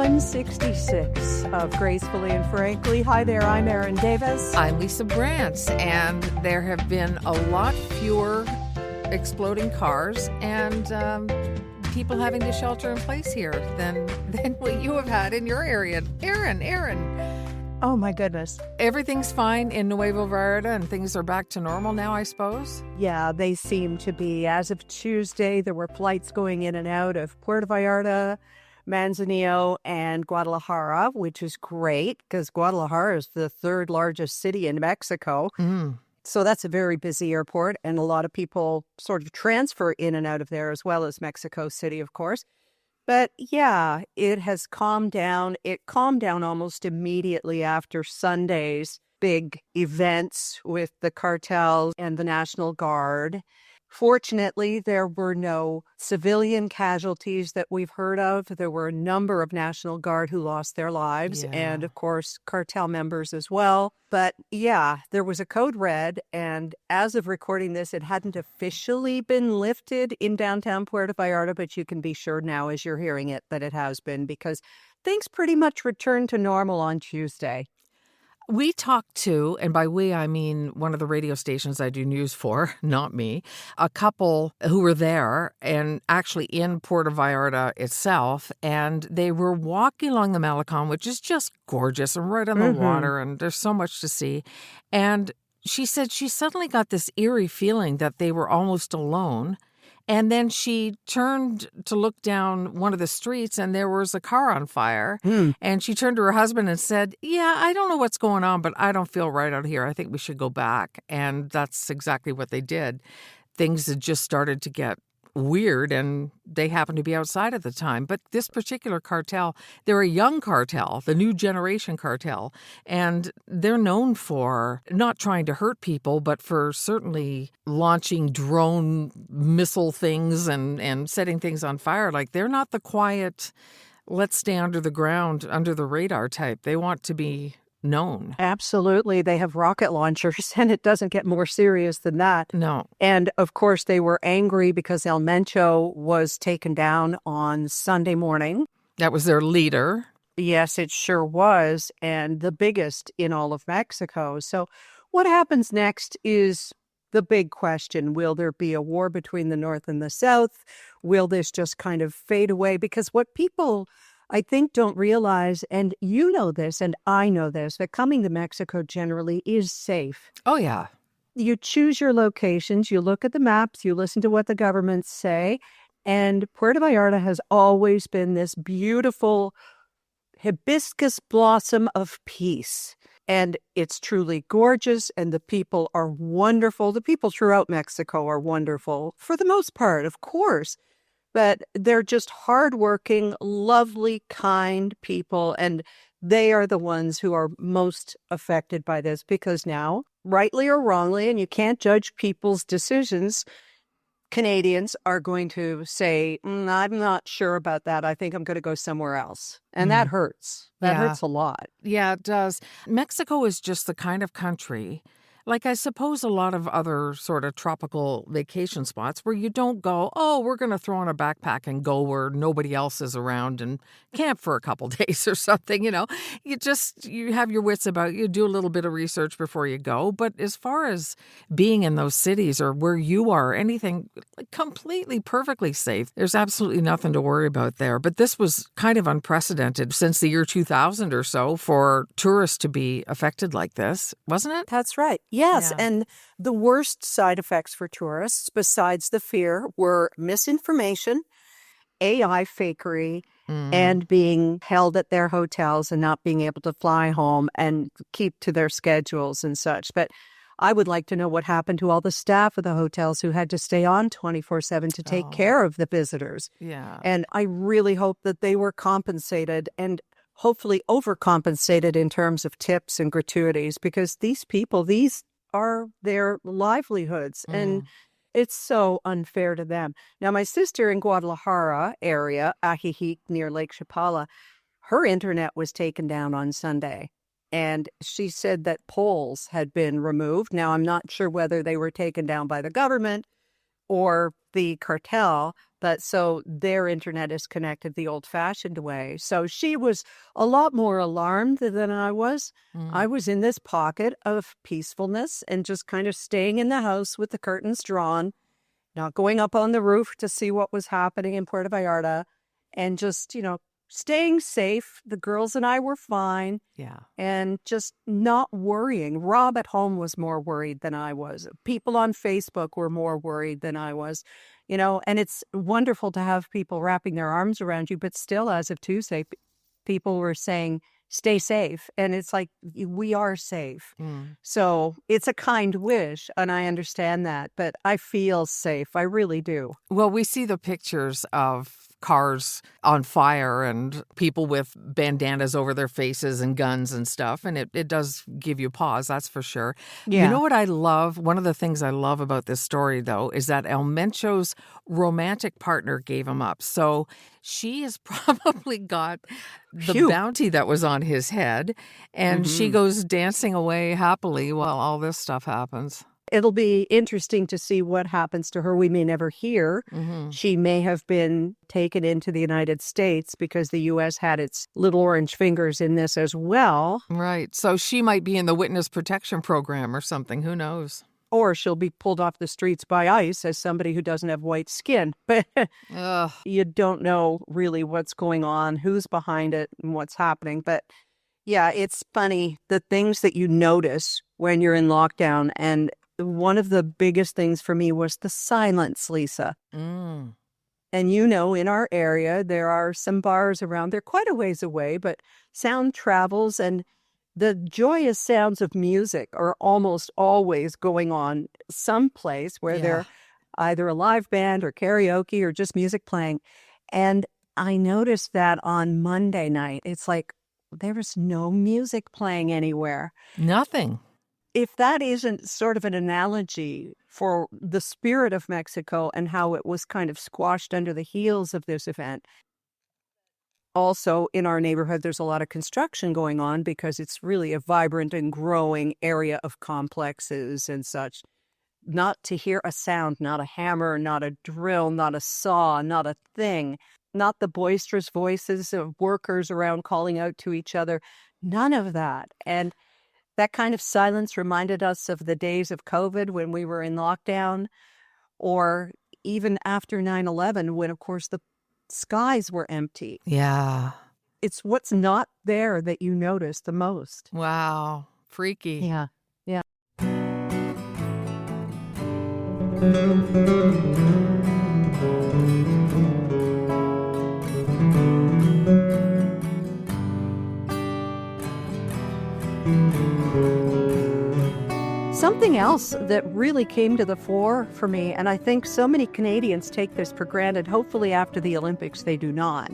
166 of Gracefully and Frankly. Hi there, I'm Erin Davis. I'm Lisa Brantz, and there have been a lot fewer exploding cars and people having to shelter in place here than what you have had in your area. Erin. Oh my goodness. Everything's fine in Nuevo Vallarta and things are back to normal now, I suppose? Yeah, they seem to be. As of Tuesday, there were flights going in and out of Puerto Vallarta, Manzanillo, and Guadalajara, which is great because Guadalajara is the third largest city in Mexico. So that's a very busy airport, and a lot of people sort of transfer in and out of there, as well as Mexico City, of course. But yeah, it has calmed down. It calmed down almost immediately after Sunday's big events with the cartels and the National Guard. Fortunately, there were no civilian casualties that we've heard of. There were a number of National Guard who lost their lives and, of course, cartel members as well. But yeah, there was a code red. And as of recording this, it hadn't officially been lifted in downtown Puerto Vallarta, but you can be sure now as you're hearing it that it has been because things pretty much returned to normal on Tuesday. We talked to, and by we, I mean one of the radio stations I do news for, not me, a couple who were there and actually in Puerto Vallarta itself, and they were walking along the Malecon, which is just gorgeous and right on the water, and there's so much to see. And she said she suddenly got this eerie feeling that they were almost alone. And then she turned to look down one of the streets and there was a car on fire. And she turned to her husband and said, yeah, I don't know what's going on, but I don't feel right out here. I think we should go back. And that's exactly what they did. Things had just started to get weird and they happened to be outside at the time. But this particular cartel, they're a young cartel, the new generation cartel, and they're known for not trying to hurt people, but for certainly launching drone missile things and setting things on fire. Like they're not the quiet, let's stay under the ground, under the radar type. They want to be known. Absolutely. They have rocket launchers, and it doesn't get more serious than that. No. And of course, they were angry because El Mencho was taken down on Sunday morning. That was their leader. Yes, it sure was, and the biggest in all of Mexico. So what happens next is the big question. Will there be a war between the North and the South? Will this just kind of fade away? Because what people, I think, don't realize, and you know this, and I know this, that coming to Mexico generally is safe. Oh, yeah. You choose your locations, you look at the maps, you listen to what the governments say, and Puerto Vallarta has always been this beautiful hibiscus blossom of peace. And it's truly gorgeous, and the people are wonderful. The people throughout Mexico are wonderful, for the most part, of course. But they're just hardworking, lovely, kind people. And they are the ones who are most affected by this because now, rightly or wrongly, and you can't judge people's decisions, Canadians are going to say, I'm not sure about that. I think I'm going to go somewhere else. And that hurts. That hurts a lot. Yeah, it does. Mexico is just the kind of country, like I suppose a lot of other sort of tropical vacation spots where you don't go, oh, we're going to throw on a backpack and go where nobody else is around and camp for a couple days or something, you know. You have your wits about you, do a little bit of research before you go. But as far as being in those cities or where you are, anything completely, perfectly safe, there's absolutely nothing to worry about there. But this was kind of unprecedented since the year 2000 or so for tourists to be affected like this, wasn't it? That's right. Yes, Yeah. and the worst side effects for tourists, besides the fear, were misinformation, AI fakery, and being held at their hotels and not being able to fly home and keep to their schedules and such. But I would like to know what happened to all the staff of the hotels who had to stay on 24/7 to take care of the visitors. Yeah. And I really hope that they were compensated and hopefully overcompensated in terms of tips and gratuities, because these people, these are their livelihoods, and it's so unfair to them. Now, my sister in Guadalajara area, Ajijic, near Lake Chapala, her internet was taken down on Sunday, and she said that poles had been removed. Now, I'm not sure whether they were taken down by the government or the cartel. But so their internet is connected the old-fashioned way. So she was a lot more alarmed than I was. I was in this pocket of peacefulness and just kind of staying in the house with the curtains drawn, not going up on the roof to see what was happening in Puerto Vallarta, and just, staying safe. The girls and I were fine. Yeah. And just not worrying. Rob at home was more worried than I was. People on Facebook were more worried than I was, and it's wonderful to have people wrapping their arms around you. But still, as of Tuesday, people were saying, stay safe. And it's like, we are safe. So it's a kind wish. And I understand that. But I feel safe. I really do. Well, we see the pictures of cars on fire and people with bandanas over their faces and guns and stuff. And it does give you pause, that's for sure. Yeah. You know what I love? One of the things I love about this story, though, is that El Mencho's romantic partner gave him up. So she has probably got the bounty that was on his head, and she goes dancing away happily while all this stuff happens. It'll be interesting to see what happens to her. We may never hear. She may have been taken into the United States because the U.S. had its little orange fingers in this as well. Right. So she might be in the witness protection program or something. Who knows? Or she'll be pulled off the streets by ICE as somebody who doesn't have white skin. But you don't know really what's going on, who's behind it, and what's happening. But yeah, it's funny, the things that you notice when you're in lockdown. And one of the biggest things for me was the silence, Lisa. And in our area, there are some bars around. They're quite a ways away, but sound travels, and the joyous sounds of music are almost always going on someplace where they're either a live band or karaoke or just music playing. And I noticed that on Monday night, it's like there was no music playing anywhere. Nothing. If that isn't sort of an analogy for the spirit of Mexico and how it was kind of squashed under the heels of this event. Also, in our neighborhood, there's a lot of construction going on because it's really a vibrant and growing area of complexes and such. Not to hear a sound, not a hammer, not a drill, not a saw, not a thing, not the boisterous voices of workers around calling out to each other, none of that. And that kind of silence reminded us of the days of COVID when we were in lockdown, or even after 9/11 when, of course, the skies were empty. Yeah. It's what's not there that you notice the most. Wow. Freaky. Yeah. Yeah. Something else that really came to the fore for me, and I think so many Canadians take this for granted, hopefully after the Olympics they do not,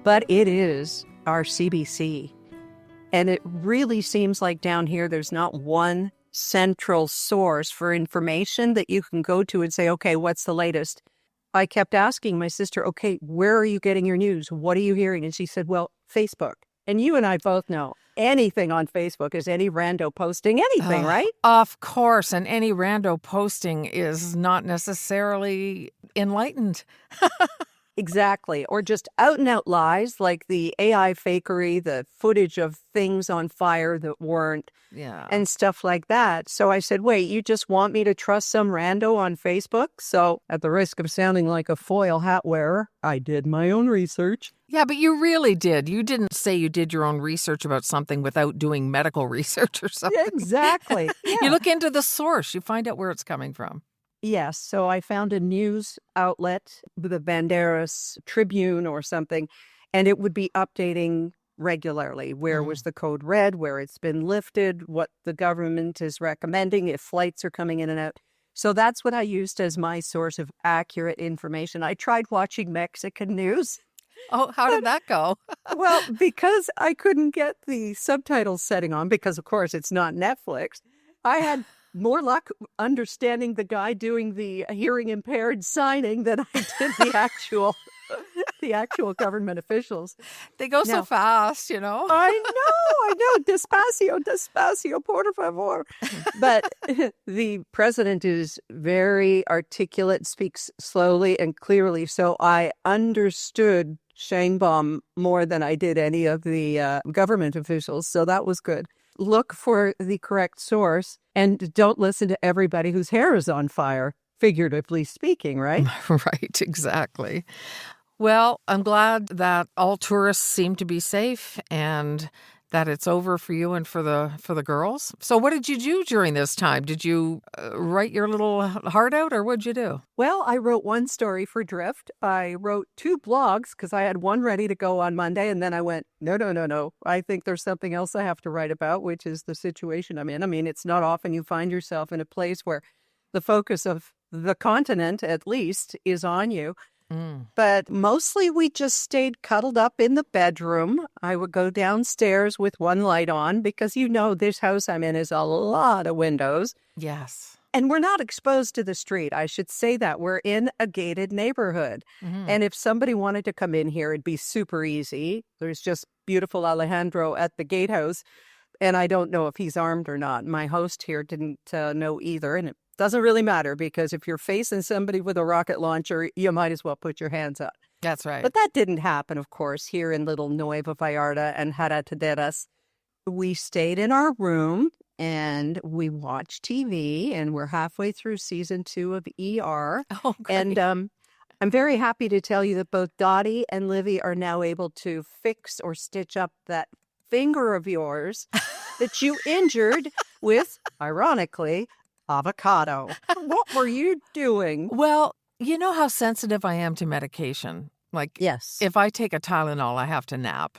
but it is our CBC. And it really seems like down here there's not one central source for information that you can go to and say, okay, what's the latest? I kept asking my sister, okay, where are you getting your news? What are you hearing? And she said, well, Facebook. And you and I both know anything on Facebook is any rando posting anything, right? Of course. And any rando posting is not necessarily enlightened. Exactly. Or just out and out lies like the AI fakery, the footage of things on fire that weren't, and stuff like that. So I said, wait, you just want me to trust some rando on Facebook? So at the risk of sounding like a foil hat wearer, I did my own research. Yeah, but you really did. You didn't say you did your own research about something without doing medical research or something. Exactly. Yeah. You look into the source. You find out where it's coming from. Yes. So I found a news outlet, the Banderas Tribune or something, and it would be updating regularly. Where was the code red, where it's been lifted, what the government is recommending, if flights are coming in and out. So that's what I used as my source of accurate information. I tried watching Mexican news. Oh, how did that go? Well, because I couldn't get the subtitles setting on, because of course it's not Netflix, I had more luck understanding the guy doing the hearing impaired signing than I did the the actual government officials. They go so Now, fast, you know? I know. Despacio, por favor. But the president is very articulate, speaks slowly and clearly. So I understood Sheinbaum more than I did any of the government officials. So that was good. Look for the correct source and don't listen to everybody whose hair is on fire, figuratively speaking, right? Right, exactly. Well, I'm glad that all tourists seem to be safe and that it's over for you and for the girls. So what did you do during this time? Did you write your little heart out, or what'd you do? Well, I wrote one story for Drift. I wrote 2 blogs because I had one ready to go on Monday. And then I went, no. I think there's something else I have to write about, which is the situation I'm in. I mean, it's not often you find yourself in a place where the focus of the continent, at least, is on you. But mostly we just stayed cuddled up in the bedroom. I would go downstairs with one light on because, this house I'm in is a lot of windows. Yes. And we're not exposed to the street. I should say that. We're in a gated neighborhood. And if somebody wanted to come in here, it'd be super easy. There's just beautiful Alejandro at the gatehouse. And I don't know if he's armed or not. My host here didn't know either. And it doesn't really matter because if you're facing somebody with a rocket launcher, you might as well put your hands up. That's right. But that didn't happen, of course, here in little Nueva Vallarta and Jarataderas. We stayed in our room and we watched TV, and we're halfway through season 2 of ER. Oh, great. And I'm very happy to tell you that both Dottie and Livy are now able to fix or stitch up that finger of yours that you injured with, ironically, avocado. What were you doing? Well, you know how sensitive I am to medication. Like, Yes. if I take a Tylenol, I have to nap.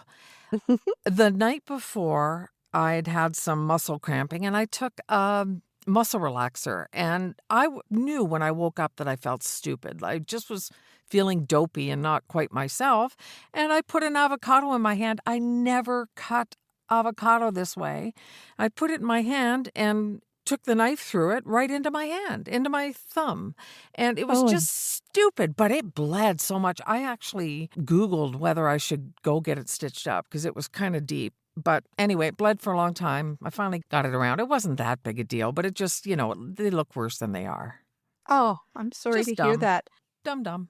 The night before, I'd had some muscle cramping, and I took a muscle relaxer. And I knew when I woke up that I felt stupid. I just was feeling dopey and not quite myself. And I put an avocado in my hand. I never cut avocado this way. I put it in my hand and took the knife through it right into my hand, into my thumb. And it was just stupid, but it bled so much. I actually Googled whether I should go get it stitched up because it was kind of deep. But anyway, it bled for a long time. I finally got it around. It wasn't that big a deal, but it just, they look worse than they are. Oh, I'm sorry Just to hear dumb. that. Dumb.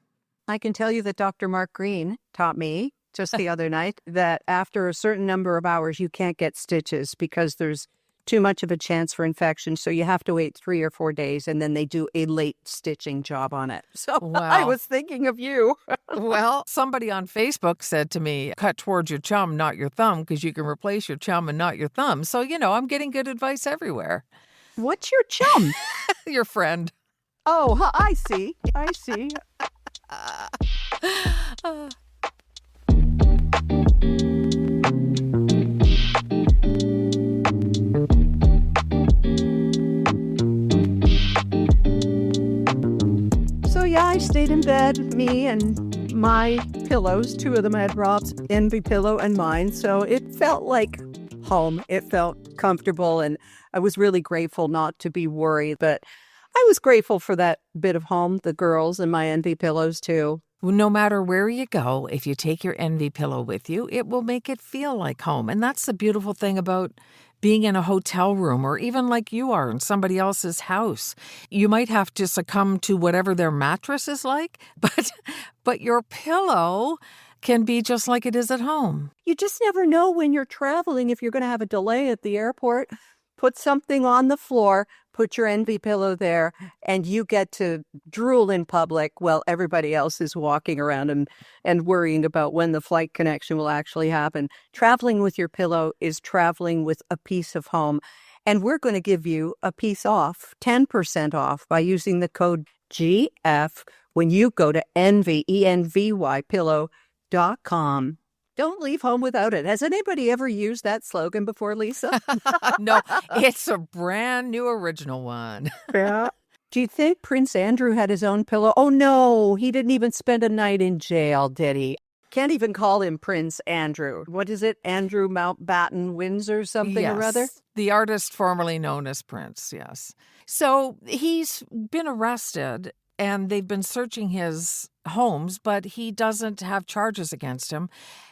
I can tell you that Dr. Mark Green taught me just the other night that after a certain number of hours, you can't get stitches because there's too much of a chance for infection. So you have to wait 3 or 4 days, and then they do a late stitching job on it. So I Wow. was thinking of you. Well, somebody on Facebook said to me, cut towards your chum, not your thumb, because you can replace your chum and not your thumb. So, I'm getting good advice everywhere. What's your chum? Your friend. Oh, I see. So yeah, I stayed in bed, me and my pillows. 2 of them had Rob's envy pillow and mine. So it felt like home. It felt comfortable, and I was really grateful not to be worried. But I was grateful for that bit of home, the girls and my envy pillows too. Well, no matter where you go, if you take your envy pillow with you, it will make it feel like home. And that's the beautiful thing about being in a hotel room, or even like you are in somebody else's house. You might have to succumb to whatever their mattress is like, but your pillow can be just like it is at home. You just never know when you're traveling if you're going to have a delay at the airport. Put something on the floor, put your envy pillow there, and you get to drool in public while everybody else is walking around and worrying about when the flight connection will actually happen. Traveling with your pillow is traveling with a piece of home. And we're going to give you a piece off, 10% off, by using the code GF when you go to envypillow.com. Don't leave home without it. Has anybody ever used that slogan before, Lisa? No, it's a brand new original one. Yeah. Do you think Prince Andrew had his own pillow? Oh, no, he didn't even spend a night in jail, did he? Can't even call him Prince Andrew. What is it? Andrew Mountbatten Windsor something or other? The artist formerly known as Prince, yes. So he's been arrested and they've been searching his homes, but he doesn't have charges against him.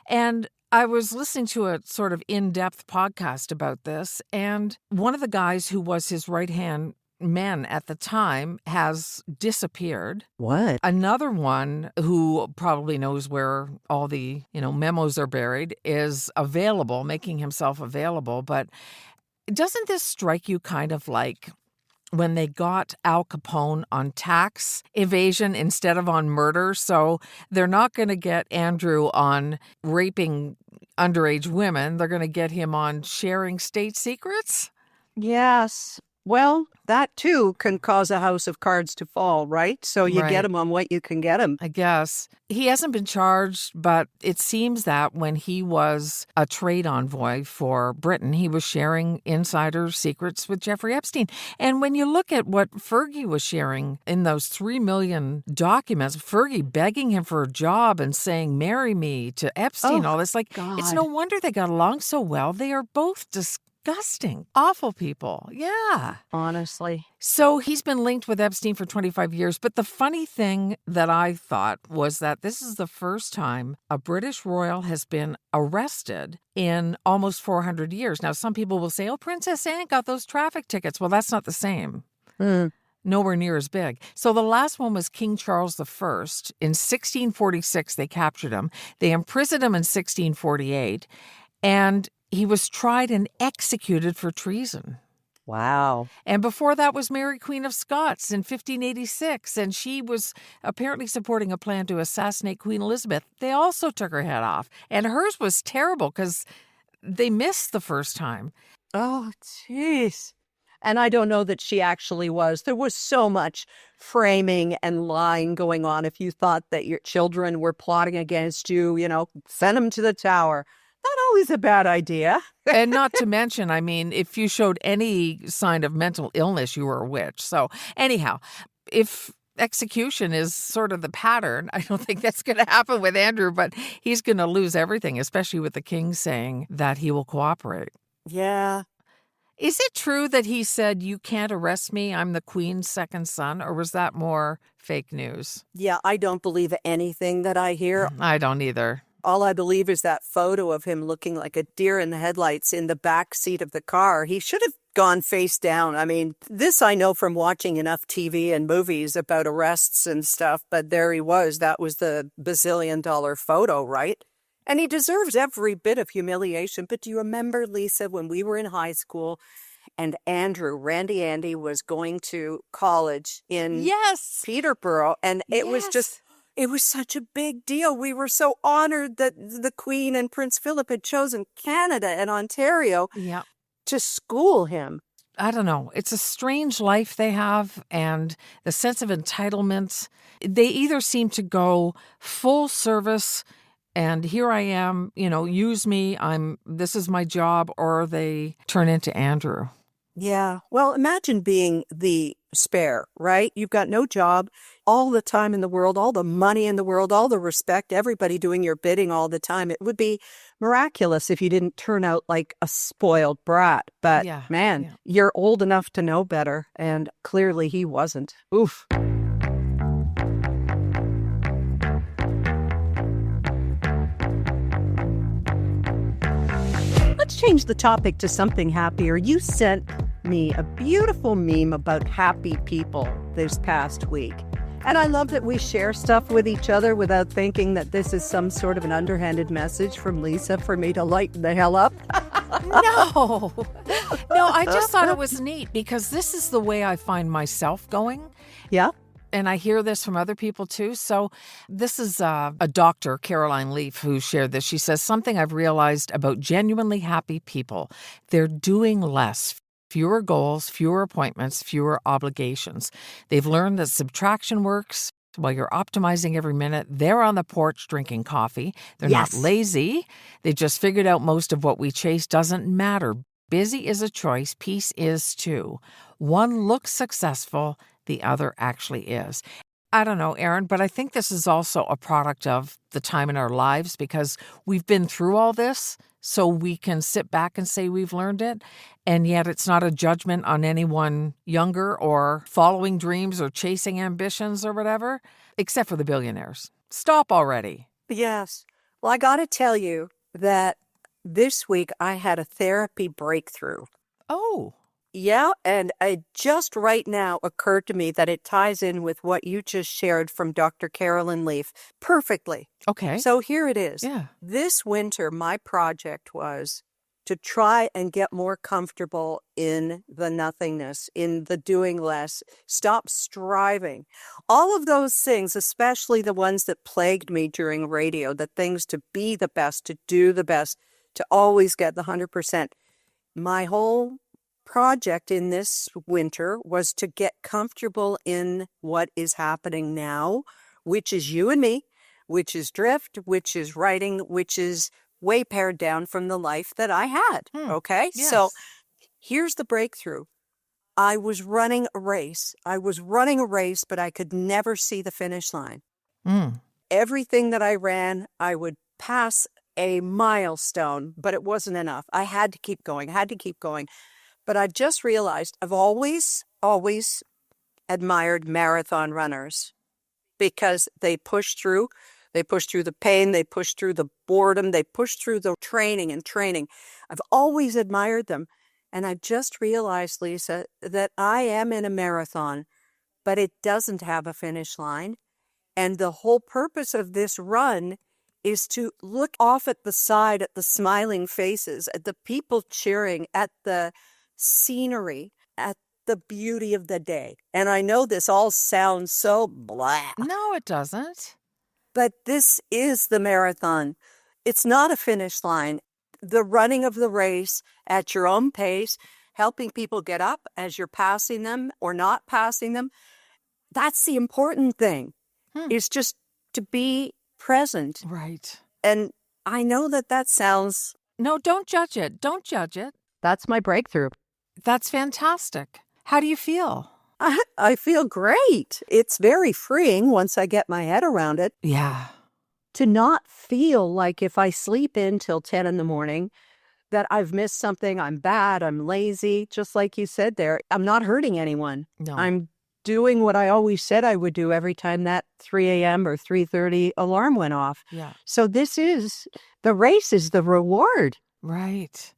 And I was listening to a sort of in-depth podcast about this, and one of the guys who was his right-hand man at the time has disappeared. What? Another one who probably knows where all the, memos are buried is available, making himself available. But doesn't this strike you kind of like when they got Al Capone on tax evasion instead of on murder? So they're not going to get Andrew on raping underage women. They're going to get him on sharing state secrets? Yes. Well, that too can cause a house of cards to fall, right? So you get Right. him on what you can get him. I guess. He hasn't been charged, but it seems that when he was a trade envoy for Britain, he was sharing insider secrets with Jeffrey Epstein. And when you look at what Fergie was sharing in those 3 million documents, Fergie begging him for a job and saying, marry me, to Epstein, Oh, all this, it's God. no wonder they got along so well. They are both disgusting, awful people. Yeah. Honestly. So he's been linked with Epstein for 25 years. But the funny thing that I thought was that this is the first time a British royal has been arrested in almost 400 years. Now, some people will say, oh, Princess Anne got those traffic tickets. Well, that's not the same. Nowhere near as big. So the last one was King Charles I. In 1646, they captured him. They imprisoned him in 1648. And he was tried and executed for treason. Wow. And before that was Mary, Queen of Scots in 1586, and she was apparently supporting a plan to assassinate Queen Elizabeth. They also took her head off, and hers was terrible because they missed the first time. Oh, jeez. And I don't know that she actually was. There was so much framing and lying going on. If you thought that your children were plotting against you, send them to the tower. Not always a bad idea. And not to mention, if you showed any sign of mental illness, you were a witch. So anyhow, if execution is sort of the pattern, I don't think that's going to happen with Andrew, but he's going to lose everything, especially with the king saying that he will cooperate. Yeah. Is it true that he said, you can't arrest me, I'm the queen's second son, or was that more fake news? Yeah, I don't believe anything that I hear. I don't either. All I believe is that photo of him looking like a deer in the headlights in the back seat of the car. He should have gone face down. This I know from watching enough TV and movies about arrests and stuff, but there he was. That was the bazillion-dollar photo, right? And he deserves every bit of humiliation. But do you remember, Lisa, when we were in high school and Randy Andy was going to college in Peterborough, and it was just... It was such a big deal. We were so honored that the Queen and Prince Philip had chosen Canada and Ontario to school him. I don't know. It's a strange life they have, and the sense of entitlement. They either seem to go full service and here I am, use me, this is my job, or they turn into Andrew. Yeah. Well, imagine being the spare, right? You've got no job, all the time in the world, all the money in the world, all the respect, everybody doing your bidding all the time. It would be miraculous if you didn't turn out like a spoiled brat. But you're old enough to know better. And clearly he wasn't. Oof. Let's change the topic to something happier. You sent me a beautiful meme about happy people this past week. And I love that we share stuff with each other without thinking that this is some sort of an underhanded message from Lisa for me to lighten the hell up. No, I just thought it was neat because this is the way I find myself going. Yeah. And I hear this from other people too. So this is a doctor, Caroline Leaf, who shared this. She says, something I've realized about genuinely happy people, they're doing less. Fewer goals, fewer appointments, fewer obligations. They've learned that subtraction works. While you're optimizing every minute, they're on the porch drinking coffee. They're not lazy. They've just figured out most of what we chase doesn't matter. Busy is a choice. Peace is too. One looks successful. The other actually is. I don't know, Erin, but I think this is also a product of the time in our lives because we've been through all this. so we can sit back and say we've learned it. And yet it's not a judgment on anyone younger or following dreams or chasing ambitions or whatever, except for the billionaires. Stop already. Yes. Well, I got to tell you that this week I had a therapy breakthrough. Oh. Yeah, and it just right now occurred to me that it ties in with what you just shared from Dr. Carolyn Leaf perfectly. Okay. So here it is. Yeah. This winter, my project was to try and get more comfortable in the nothingness, in the doing less, stop striving. All of those things, especially the ones that plagued me during radio, the things to be the best, to do the best, to always get the 100%. My whole project in this winter was to get comfortable in what is happening now, which is you and me, which is drift, which is writing, which is way pared down from the life that I had. Okay. Yes. So here's the breakthrough. I was running a race. But I could never see the finish line. Everything that I ran, I would pass a milestone, but it wasn't enough. I had to keep going. But I just realized I've always admired marathon runners because they push through. They push through the pain. They push through the boredom. They push through the training. I've always admired them. And I just realized, Lisa, that I am in a marathon, but it doesn't have a finish line. And the whole purpose of this run is to look off at the side, at the smiling faces, at the people cheering, at the scenery, at the beauty of the day. And I know this all sounds so blah. No, it doesn't. But this is the marathon. It's not a finish line. The running of the race at your own pace, helping people get up as you're passing them or not passing them. That's the important thing, is just to be present. Right. And I know that sounds... No, don't judge it. Don't judge it. That's my breakthrough. That's fantastic. How do you feel? I feel great. It's very freeing once I get my head around it. Yeah. To not feel like if I sleep in till 10 in the morning, that I've missed something, I'm bad, I'm lazy, just like you said there. I'm not hurting anyone. No. I'm doing what I always said I would do every time that 3 a.m. or 3:30 alarm went off. Yeah. So the race is the reward. Right.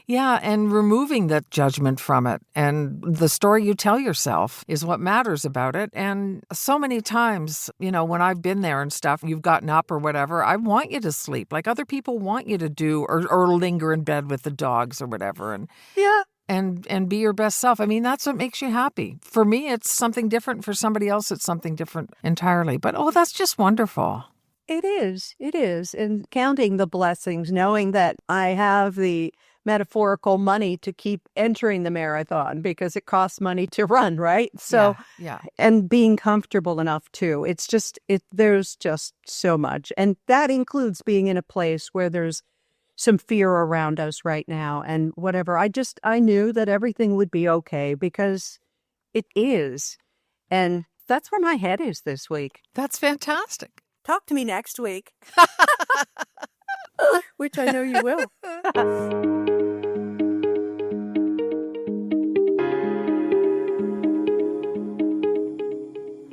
Yeah, and removing that judgment from it. And the story you tell yourself is what matters about it. And so many times, when I've been there and stuff, you've gotten up or whatever, I want you to sleep. Like other people want you to do or linger in bed with the dogs or whatever. And yeah. And be your best self. I mean, that's what makes you happy. For me, it's something different. For somebody else, it's something different entirely. But, that's just wonderful. It is. It is. And counting the blessings, knowing that I have the metaphorical money to keep entering the marathon because it costs money to run, right? So, yeah. And being comfortable enough too. There's just so much. And that includes being in a place where there's some fear around us right now and whatever. I knew that everything would be okay because it is. And that's where my head is this week. That's fantastic. Talk to me next week. Which I know you will.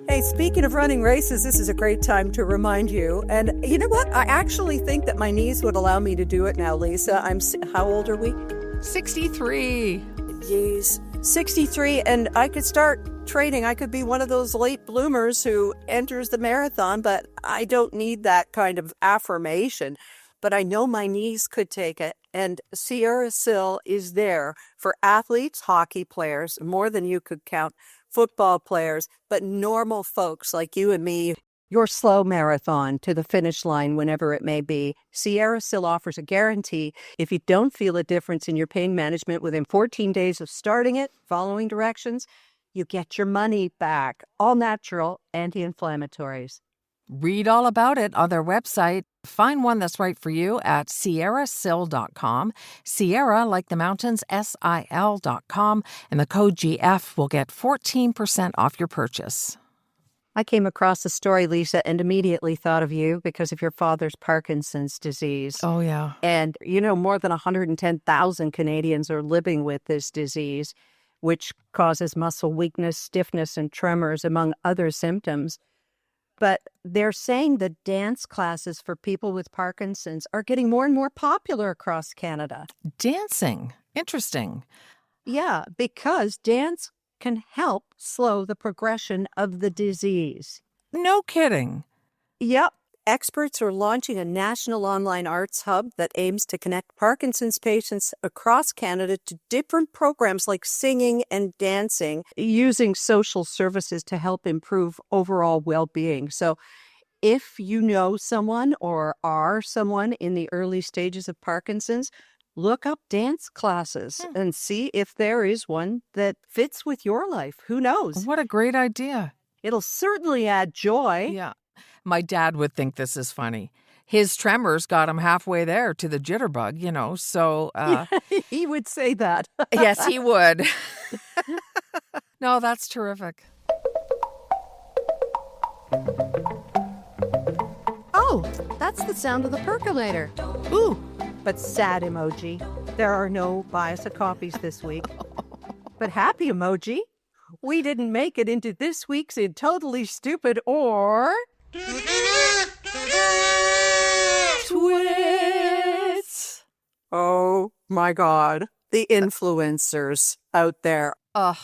Hey, speaking of running races, this is a great time to remind you. And you know what? I actually think that my knees would allow me to do it now, Lisa. How old are we? 63. Jeez. 63, and I could start training. I could be one of those late bloomers who enters the marathon, but I don't need that kind of affirmation. But I know my knees could take it. And Sierra Sil is there for athletes, hockey players, more than you could count, football players, but normal folks like you and me. Your slow marathon to the finish line, whenever it may be. Sierra Sil offers a guarantee. If you don't feel a difference in your pain management within 14 days of starting it, following directions, you get your money back. All natural anti-inflammatories. Read all about it on their website. Find one that's right for you at sierrasil.com. Sierra, like the mountains, SIL.com. And the code GF will get 14% off your purchase. I came across the story, Lisa, and immediately thought of you because of your father's Parkinson's disease. Oh, yeah. And, more than 110,000 Canadians are living with this disease, which causes muscle weakness, stiffness, and tremors, among other symptoms. But they're saying the dance classes for people with Parkinson's are getting more and more popular across Canada. Dancing. Interesting. Yeah, because dance can help slow the progression of the disease. No kidding. Yep. Experts are launching a national online arts hub that aims to connect Parkinson's patients across Canada to different programs like singing and dancing, using social services to help improve overall well-being. So if you know someone or are someone in the early stages of Parkinson's, look up dance classes and see if there is one that fits with your life. Who knows? What a great idea. It'll certainly add joy. Yeah. My dad would think this is funny. His tremors got him halfway there to the jitterbug, so... He would say that. Yes, he would. No, that's terrific. Oh, that's the sound of the percolator. Ooh, but sad emoji. There are no bias copies this week. But happy emoji. We didn't make it into this week's In Totally Stupid or... Twits! Oh my God. The influencers out there. Ugh.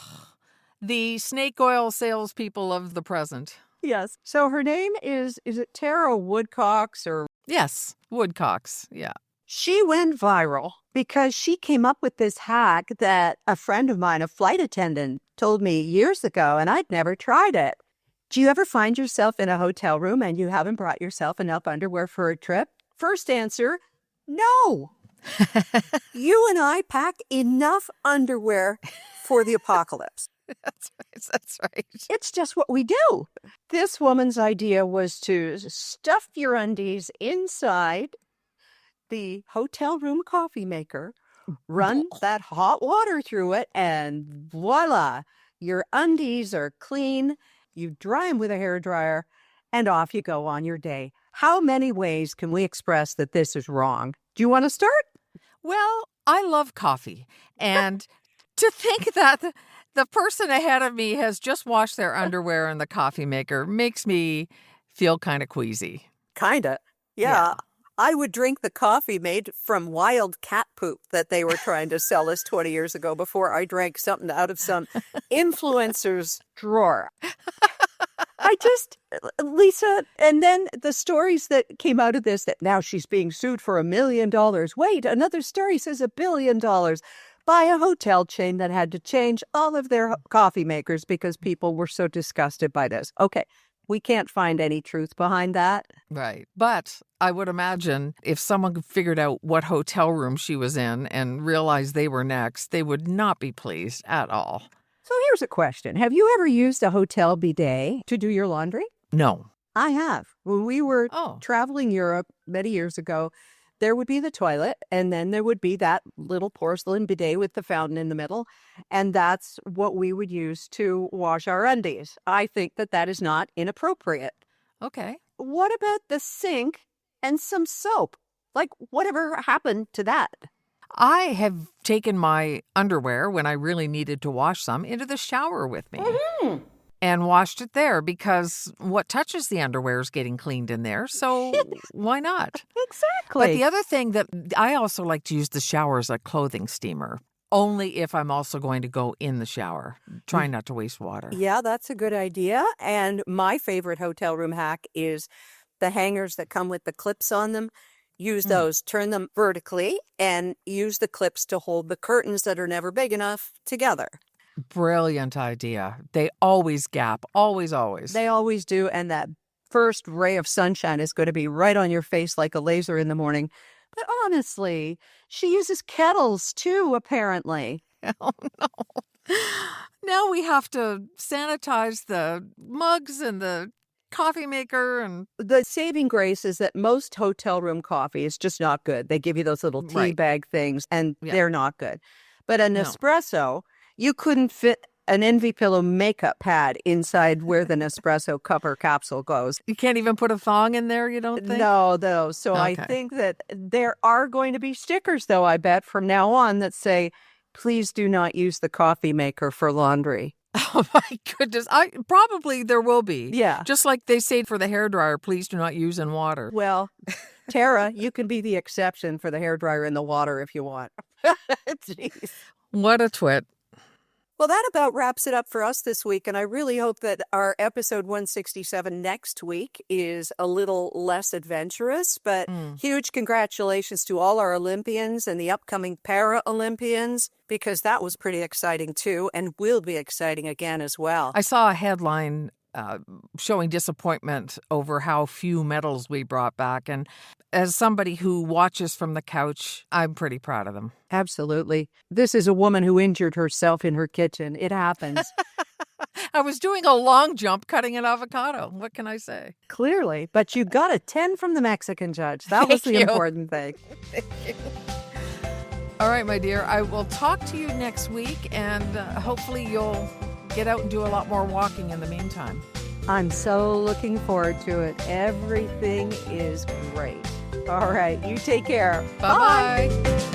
The snake oil salespeople of the present. Yes. So her name is it Tara Woodcocks or... Yes, Woodcocks, yeah. She went viral because she came up with this hack that a friend of mine, a flight attendant, told me years ago, and I'd never tried it. Do you ever find yourself in a hotel room and you haven't brought yourself enough underwear for a trip? First answer, no. You and I pack enough underwear for the apocalypse. That's right. It's just what we do. This woman's idea was to stuff your undies inside the hotel room coffee maker, run that hot water through it, and voila, your undies are clean. You dry them with a hairdryer, and off you go on your day. How many ways can we express that this is wrong? Do you want to start? Well, I love coffee. And to think that the person ahead of me has just washed their underwear in the coffee maker makes me feel kind of queasy. Kinda. Yeah. I would drink the coffee made from wild cat poop that they were trying to sell us 20 years ago before I drank something out of some influencer's drawer. Lisa, and then the stories that came out of this, that now she's being sued for $1 million. Wait, another story says $1 billion by a hotel chain that had to change all of their coffee makers because people were so disgusted by this. Okay. We can't find any truth behind that. Right. But I would imagine if someone figured out what hotel room she was in and realized they were next, they would not be pleased at all. So here's a question. Have you ever used a hotel bidet to do your laundry? No. I have. When we were traveling Europe many years ago, there would be the toilet, and then there would be that little porcelain bidet with the fountain in the middle, and that's what we would use to wash our undies. I think that is not inappropriate. Okay. What about the sink and some soap? Like, whatever happened to that? I have taken my underwear, when I really needed to wash some, into the shower with me. Mm-hmm. And washed it there because what touches the underwear is getting cleaned in there. So why not? Exactly. But the other thing that I also like to use the shower as a clothing steamer, only if I'm also going to go in the shower. Try not to waste water. Yeah, that's a good idea. And my favorite hotel room hack is the hangers that come with the clips on them. Use those, turn them vertically, and use the clips to hold the curtains that are never big enough together. Brilliant idea. They always gap. Always, always. They always do. And that first ray of sunshine is going to be right on your face like a laser in the morning. But honestly, she uses kettles too, apparently. Oh, no. Now we have to sanitize the mugs and the coffee maker. And the saving grace is that most hotel room coffee is just not good. They give you those little tea bag things, and they're not good. But an espresso... You couldn't fit an Envy Pillow makeup pad inside where the Nespresso cover capsule goes. You can't even put a thong in there, you don't think? No. So I Okay. think that there are going to be stickers, though, I bet, from now on that say, please do not use the coffee maker for laundry. Oh my goodness. Probably there will be. Yeah. Just like they say for the hairdryer, please do not use in water. Well, Tara, you can be the exception for the hairdryer in the water if you want. Jeez. What a twit. Well, that about wraps it up for us this week, and I really hope that our episode 167 next week is a little less adventurous, but huge congratulations to all our Olympians and the upcoming Para-Olympians, because that was pretty exciting too, and will be exciting again as well. I saw a headline showing disappointment over how few medals we brought back. And as somebody who watches from the couch, I'm pretty proud of them. Absolutely. This is a woman who injured herself in her kitchen. It happens. I was doing a long jump cutting an avocado. What can I say? Clearly. But you got a 10 from the Mexican judge. That was the important thing. Thank you. All right, my dear. I will talk to you next week, and hopefully you'll get out and do a lot more walking in the meantime. I'm so looking forward to it. Everything is great. All right. You take care. Bye-bye.